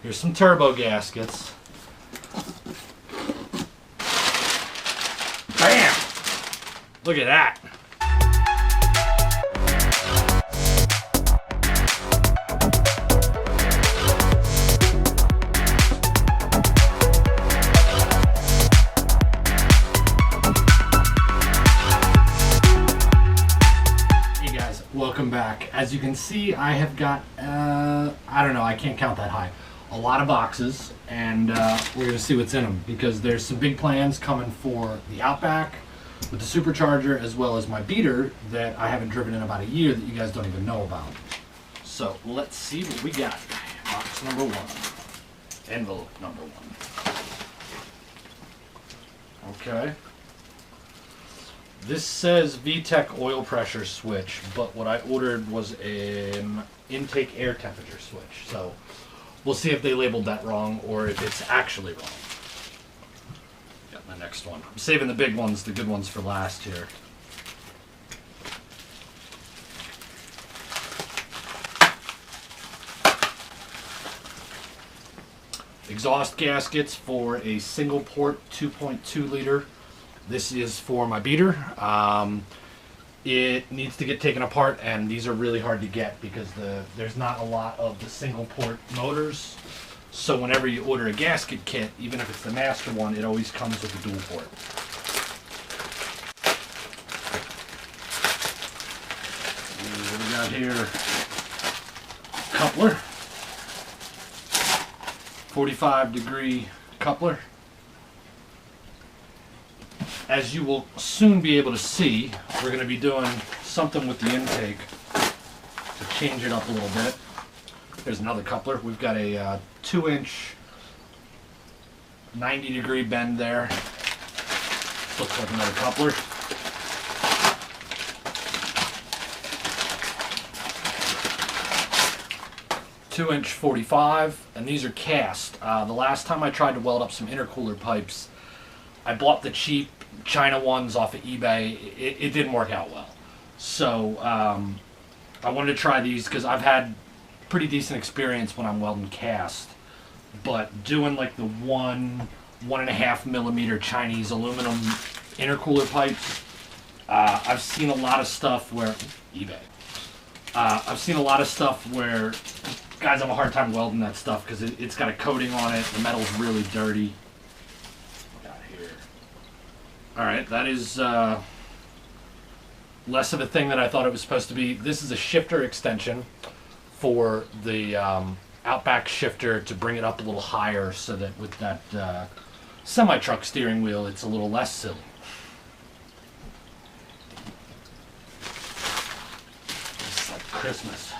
Here's some turbo gaskets. Bam! Look at that. Welcome back. As you can see, I have got, I don't know, I can't count that high. A lot of boxes, and we're going to see what's in them, because there's some big plans coming for the Outback with the Supercharger, as well as my beater that I haven't driven in about a year that you guys don't even know about. So let's see what we got. Box number one. Envelope number one. Okay. This says VTEC oil pressure switch, but what I ordered was an intake air temperature switch. So we'll see if they labeled that wrong or if it's actually wrong. Got my next one. I'm saving the big ones, the good ones for last here. Exhaust gaskets for a single port 2.2 liter. This is for my beater. It needs to get taken apart, and these are really hard to get because there's not a lot of the single port motors. So whenever you order a gasket kit, even if it's the master one, it always comes with a dual port. And what we got here? Coupler. 45-degree coupler. As you will soon be able to see, we're going to be doing something with the intake to change it up a little bit. There's another coupler. We've got a 2-inch 90-degree bend there. Looks like another coupler. Two-inch 45, and these are cast. The last time I tried to weld up some intercooler pipes, I bought the cheap China ones off of eBay. It didn't work out well. So I wanted to try these because I've had pretty decent experience when I'm welding cast. But doing like the 1.5 millimeter Chinese aluminum intercooler pipes, I've seen a lot of stuff where eBay. I've seen a lot of stuff where guys have a hard time welding that stuff because it's got a coating on it. The metal's really dirty. Alright, that is less of a thing than I thought it was supposed to be. This is a shifter extension for the Outback shifter to bring it up a little higher so that with that semi-truck steering wheel it's a little less silly. It's like Christmas.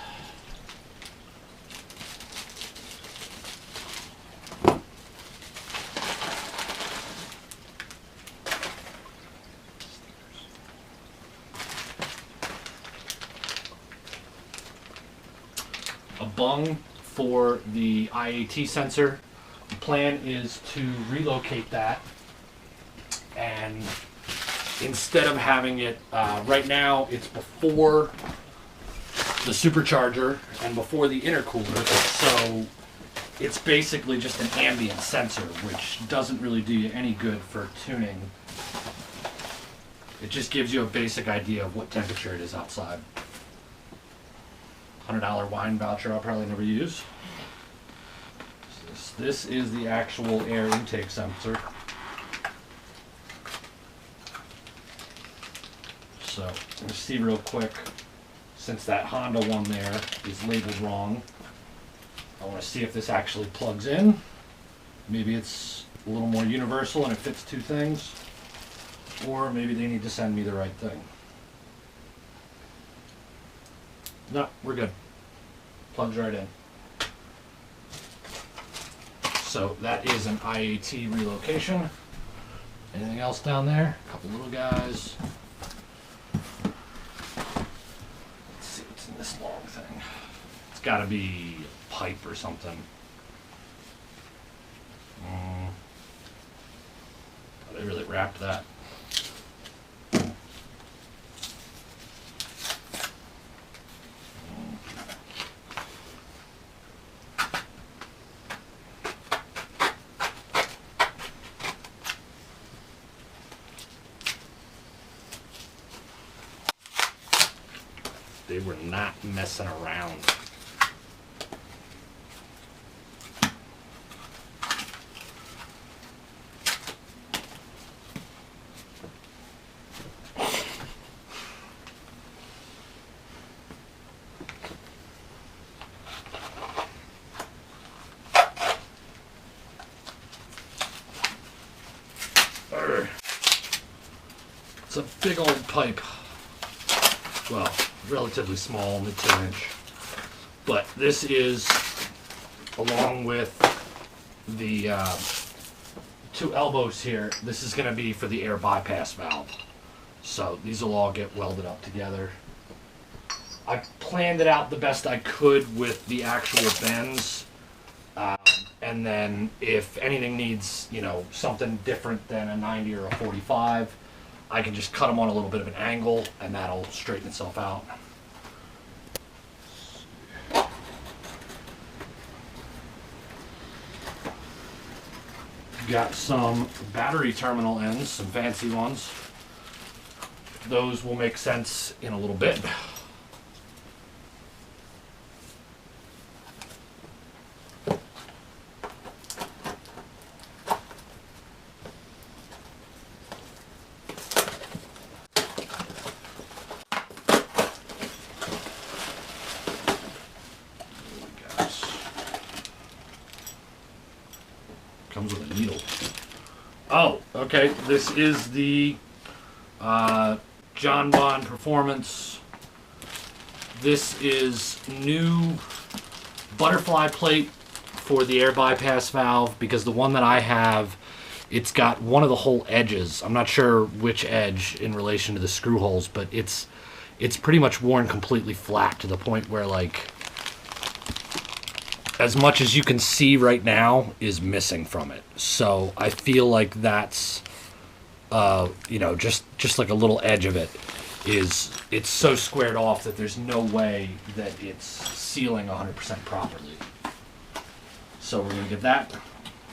A bung for the Iat sensor. The plan is to relocate that, and instead of having it right now, it's before the supercharger and before the intercooler, so it's basically just an ambient sensor, which doesn't really do you any good for tuning. It just gives you a basic idea of what temperature it is outside. $100 wine voucher I'll probably never use. This is the actual air intake sensor. So let's see real quick, since that Honda one there is labeled wrong, I want to see if this actually plugs in. Maybe it's a little more universal and it fits two things, or maybe they need to send me the right thing. No, we're good. Plugs right in. So that is an IAT relocation. Anything else down there? A couple little guys. Let's see what's in this long thing. It's got to be a pipe or something. Oh, they really wrapped that. we're not messing around. It's a big old pipe. Well, relatively small, only 2-inch. But this is, along with the 2 elbows here, this is going to be for the air bypass valve. So these will all get welded up together. I planned it out the best I could with the actual bends. And then if anything needs, you know, something different than a 90 or a 45, I can just cut them on a little bit of an angle and that'll straighten itself out. Got some battery terminal ends, some fancy ones. Those will make sense in a little bit. Comes with a needle. Oh, okay. This is the John Bond Performance. This is new butterfly plate for the air bypass valve, because the one that I have, it's got one of the whole edges. I'm not sure which edge in relation to the screw holes, but it's pretty much worn completely flat to the point where, like, as much as you can see right now is missing from it. So I feel like that's, you know, just like a little edge of it it's so squared off that there's no way that it's sealing 100% properly. So we're gonna get that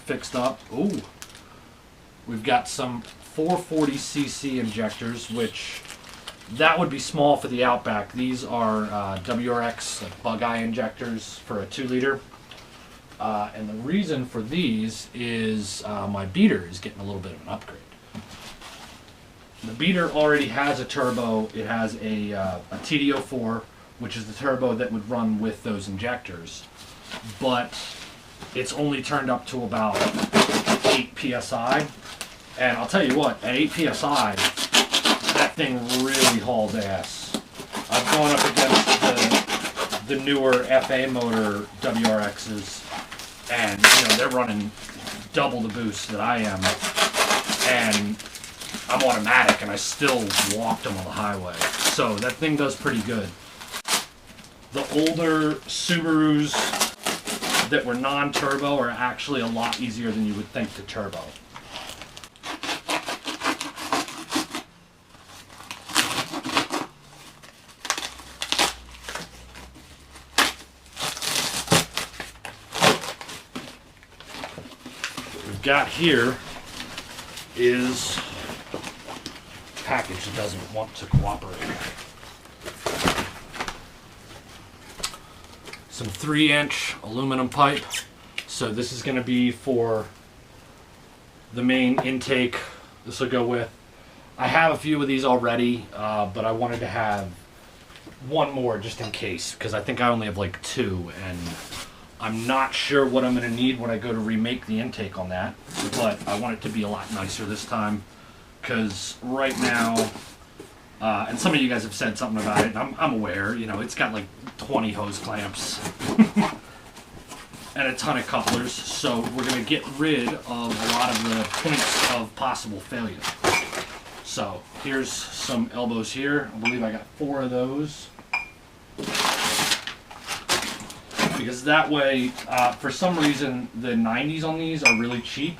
fixed up. Ooh, we've got some 440cc injectors, which that would be small for the Outback. These are Wrx Bug Eye Injectors for a 2-liter. And the reason for these is my beater is getting a little bit of an upgrade. The beater already has a turbo. It has a TD04, which is the turbo that would run with those injectors. But it's only turned up to about 8 PSI. And I'll tell you what, at 8 PSI, that thing really hauls ass. I've gone up against the newer FA motor WRXs, and you know, they're running double the boost that I am, and I'm automatic, and I still walked them on the highway. So that thing does pretty good. The older Subarus that were non-turbo are actually a lot easier than you would think to turbo. Got here is a package that doesn't want to cooperate. Some 3-inch aluminum pipe. So this is going to be for the main intake. This will go with. I have a few of these already, but I wanted to have one more just in case, because I think I only have like 2, and I'm not sure what I'm going to need when I go to remake the intake on that, but I want it to be a lot nicer this time, because right now, and some of you guys have said something about it, and I'm aware, you know, it's got like 20 hose clamps and a ton of couplers, so we're going to get rid of a lot of the points of possible failure. So here's some elbows here. I believe I got 4 of those. Because that way, for some reason, the 90s on these are really cheap,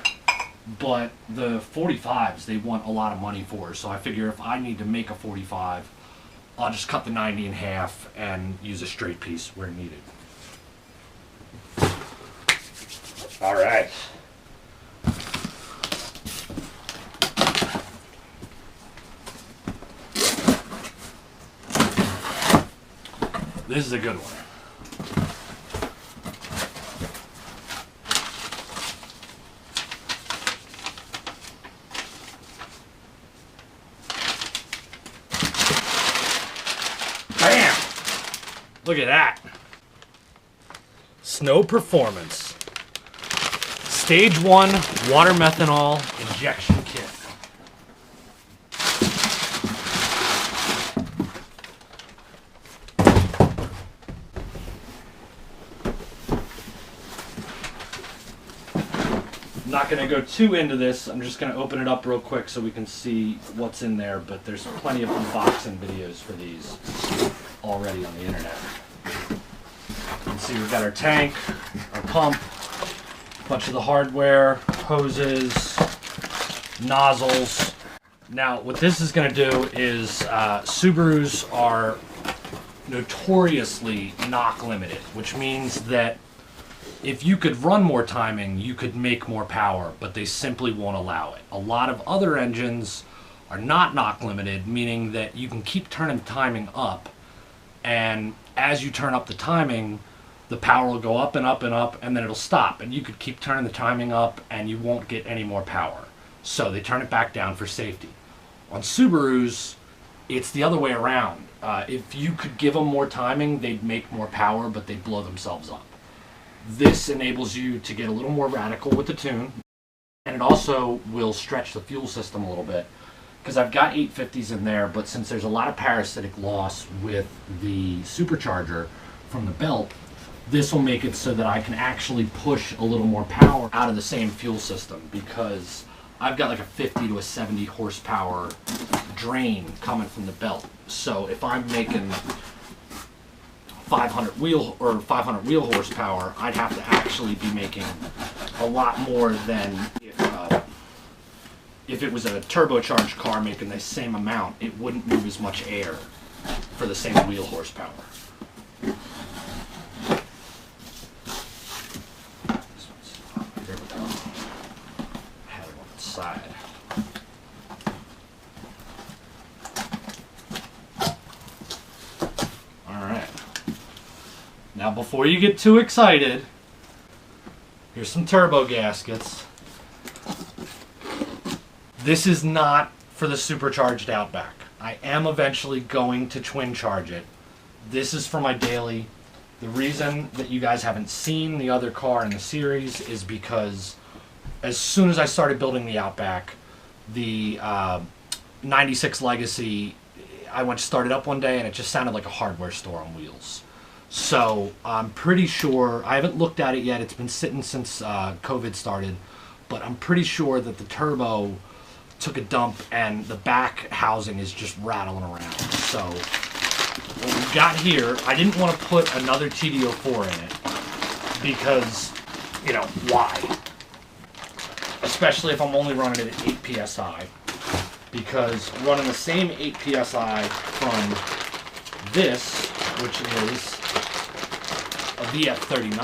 but the 45s they want a lot of money for. So I figure if I need to make a 45, I'll just cut the 90 in half and use a straight piece where needed. All right. This is a good one. Bam! Look at that. Snow Performance. Stage 1 water methanol injection kit. I'm not going to go too into this. I'm just going to open it up real quick so we can see what's in there, but there's plenty of unboxing videos for these already on the internet. You can see we've got our tank, our pump, a bunch of the hardware, hoses, nozzles. Now what this is going to do is Subarus are notoriously knock limited, which means that if you could run more timing, you could make more power, but they simply won't allow it. A lot of other engines are not knock limited, meaning that you can keep turning the timing up, and as you turn up the timing, the power will go up and up and up, and then it'll stop, and you could keep turning the timing up and you won't get any more power. So they turn it back down for safety. On Subarus, it's the other way around. If you could give them more timing, they'd make more power, but they'd blow themselves up. This enables you to get a little more radical with the tune, and it also will stretch the fuel system a little bit, because I've got 850s in there, but since there's a lot of parasitic loss with the supercharger from the belt, this will make it so that I can actually push a little more power out of the same fuel system, because I've got like a 50 to a 70 horsepower drain coming from the belt. So if I'm making 500 wheel horsepower, I'd have to actually be making a lot more than if it was a turbocharged car making the same amount. It wouldn't move as much air for the same wheel horsepower. There we go. Had it on the side. Now before you get too excited, here's some turbo gaskets. This is not for the Supercharged Outback. I am eventually going to twin charge it. This is for my daily. The reason that you guys haven't seen the other car in the series is because as soon as I started building the Outback, the 96 Legacy, I went to start it up one day and it just sounded like a hardware store on wheels. So I'm pretty sure, I haven't looked at it yet, it's been sitting since COVID started, but I'm pretty sure that the turbo took a dump and the back housing is just rattling around. So what we've got here, I didn't want to put another TD04 in it because, you know, why? Especially if I'm only running it at 8 PSI, because running the same 8 PSI from this, which is a VF39,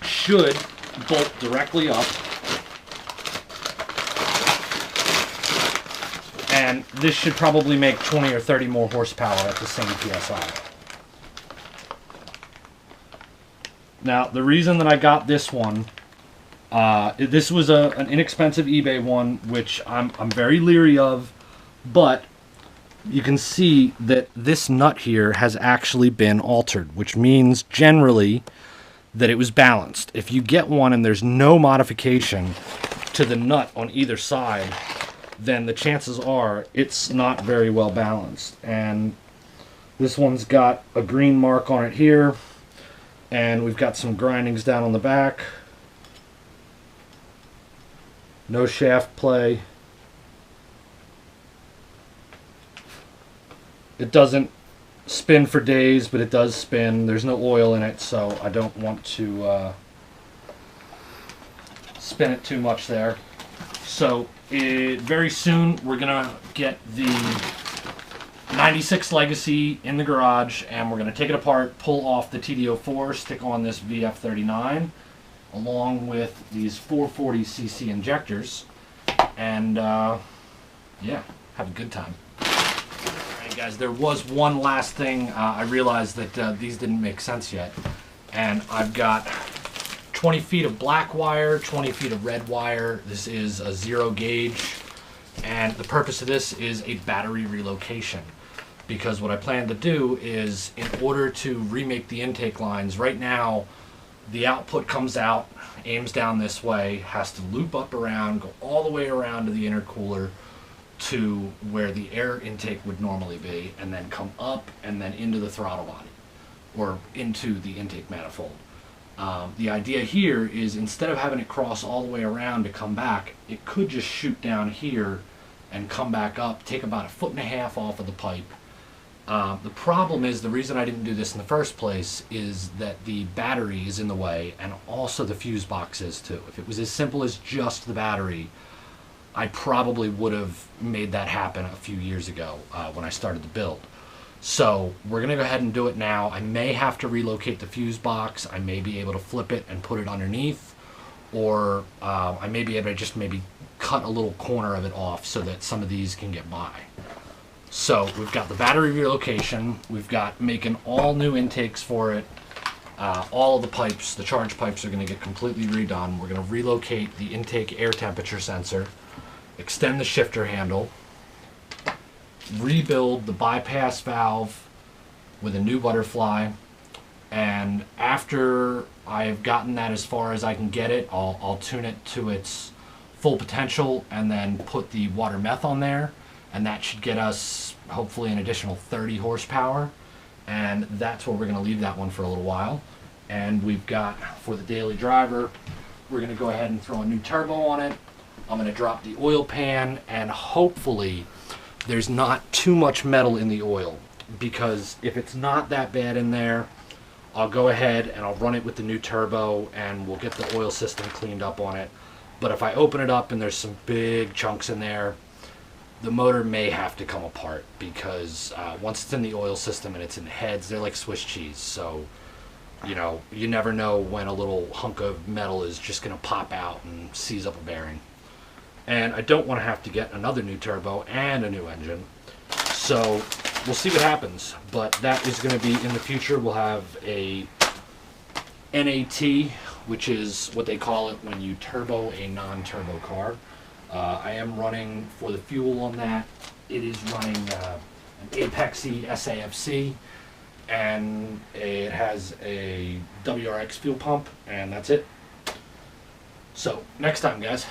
should bolt directly up, and this should probably make 20 or 30 more horsepower at the same PSI. Now, the reason that I got this one, this was an inexpensive eBay one, which I'm very leery of, but you can see that this nut here has actually been altered, which means generally that it was balanced. If you get one and there's no modification to the nut on either side, then the chances are it's not very well balanced. And this one's got a green mark on it here, and we've got some grindings down on the back. No shaft play. It doesn't spin for days, but it does spin. There's no oil in it, so I don't want to spin it too much there. So very soon we're going to get the 96 Legacy in the garage, and we're going to take it apart, pull off the TD04, stick on this VF39, along with these 440cc injectors, and yeah, have a good time. Hey guys, there was one last thing. I realized that these didn't make sense yet. And I've got 20 feet of black wire, 20 feet of red wire. This is a 0 gauge. And the purpose of this is a battery relocation. Because what I plan to do is, in order to remake the intake lines, right now the output comes out, aims down this way, has to loop up around, go all the way around to the intercooler to where the air intake would normally be, and then come up and then into the throttle body, or into the intake manifold. The idea here is, instead of having it cross all the way around to come back, it could just shoot down here and come back up, take about 1.5 feet off of the pipe. The problem is, the reason I didn't do this in the first place is that the battery is in the way, and also the fuse box is too. If it was as simple as just the battery, I probably would have made that happen a few years ago when I started the build. So we're going to go ahead and do it now. I may have to relocate the fuse box. I may be able to flip it and put it underneath, or I may be able to just maybe cut a little corner of it off so that some of these can get by. So we've got the battery relocation, we've got making all new intakes for it. All of the pipes, the charge pipes, are going to get completely redone. We're going to relocate the intake air temperature sensor, extend the shifter handle, rebuild the bypass valve with a new butterfly, and after I've gotten that as far as I can get it, I'll tune it to its full potential and then put the water meth on there. And that should get us hopefully an additional 30 horsepower, and that's where we're going to leave that one for a little while. And we've got, for the daily driver, we're going to go ahead and throw a new turbo on it. I'm going to drop the oil pan, and hopefully there's not too much metal in the oil, because if it's not that bad in there, I'll go ahead and I'll run it with the new turbo and we'll get the oil system cleaned up on it. But if I open it up and there's some big chunks in there, the motor may have to come apart, because once it's in the oil system and it's in the heads, they're like Swiss cheese. So, you know, you never know when a little hunk of metal is just going to pop out and seize up a bearing. And I don't want to have to get another new turbo and a new engine. So we'll see what happens. But that is going to be in the future. We'll have a NAT, which is what they call it when you turbo a non-turbo car. I am running, for the fuel on that, it is running an Apexy SAFC, and it has a Wrx fuel pump, and that's it. So, next time, guys.